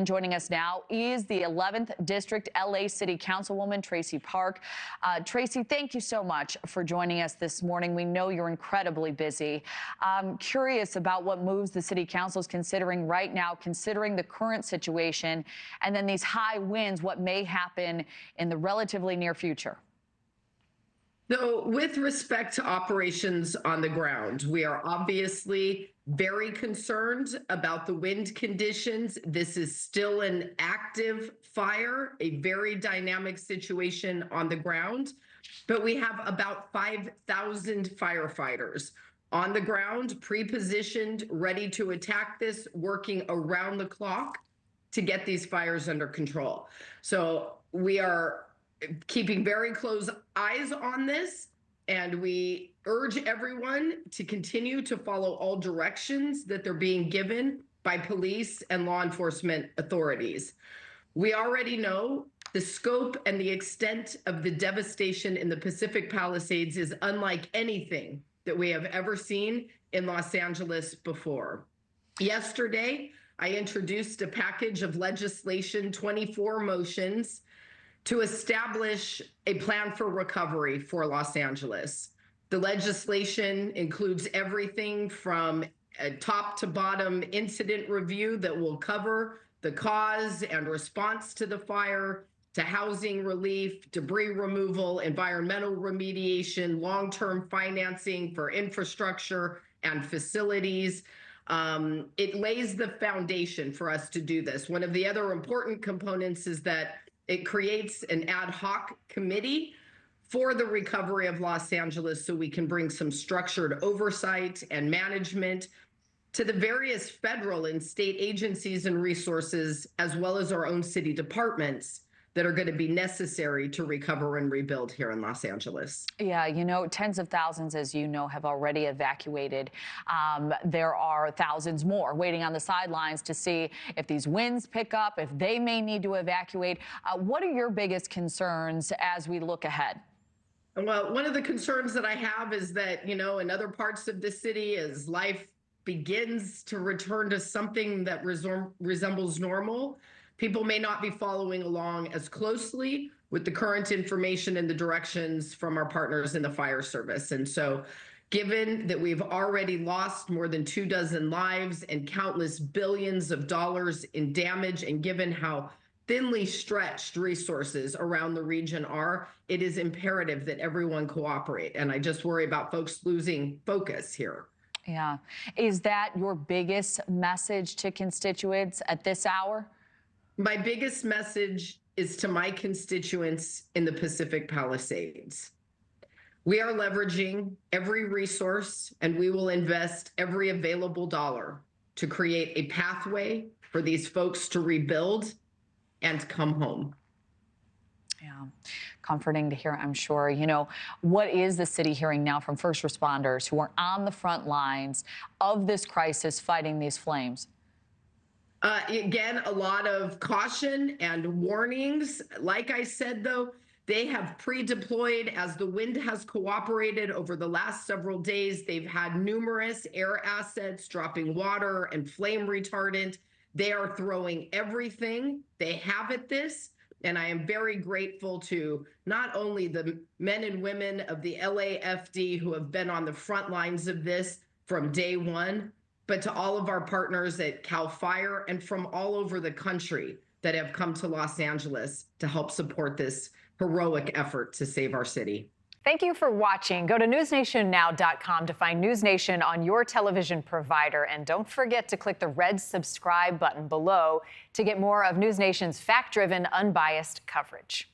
joining us now is the 11th District LA City Councilwoman Traci Park. Traci, thank you so much for joining us this morning. We know you're incredibly busy. I'm curious about what moves the City Council is considering right now, considering the current situation, and then these high winds, what may happen in the relatively near future. So with respect to operations on the ground, we are obviously very concerned about the wind conditions. This is still an active fire, a very dynamic situation on the ground, but we have about 5,000 firefighters on the ground, pre-positioned, ready to attack this, working around the clock to get these fires under control. So we are keeping very close eyes on this, and we urge everyone to continue to follow all directions that they're being given by police and law enforcement authorities. We already know the scope and the extent of the devastation in the Pacific Palisades is unlike anything that we have ever seen in Los Angeles before. Yesterday, I introduced a package of legislation, 24 motions, to establish a plan for recovery for Los Angeles. The legislation includes everything from a top to bottom incident review that will cover the cause and response to the fire, to housing relief, debris removal, environmental remediation, long-term financing for infrastructure and facilities. It lays the foundation for us to do this. One of the other important components is that it creates an ad hoc committee for the recovery of Los Angeles so we can bring some structured oversight and management to the various federal and state agencies and resources, as well as our own city departments that are going to be necessary to recover and rebuild here in Los Angeles. Yeah, you know, tens of thousands, as you know, have already evacuated. There are thousands more waiting on the sidelines to see if these winds pick up, if they may need to evacuate. What are your biggest concerns as we look ahead? Well, one of the concerns that I have is that, you know, in other parts of the city, as life begins to return to something that resembles normal, people may not be following along as closely with the current information and the directions from our partners in the fire service. And so given that we've already lost more than 24 lives and countless billions of dollars in damage, and given how thinly stretched resources around the region are, it is imperative that everyone cooperate. And I just worry about folks losing focus here. Yeah. Is that your biggest message to constituents at this hour? My biggest message is to my constituents in the Pacific Palisades. We are leveraging every resource, and we will invest every available dollar to create a pathway for these folks to rebuild and come home. Yeah, comforting to hear, I'm sure. You know, what is the city hearing now from first responders who are on the front lines of this crisis fighting these flames? Again, a lot of caution and warnings. Like I said, though, they have pre-deployed as the wind has cooperated over the last several days. They've had numerous air assets dropping water and flame retardant. They are throwing everything they have at this. And I am very grateful to not only the men and women of the LAFD who have been on the front lines of this from day one, but to all of our partners at CAL FIRE and from all over the country that have come to Los Angeles to help support this heroic effort to save our city. Thank you for watching. Go to newsnationnow.com to find NewsNation on your television provider. And don't forget to click the red subscribe button below to get more of NewsNation's fact-driven, unbiased coverage.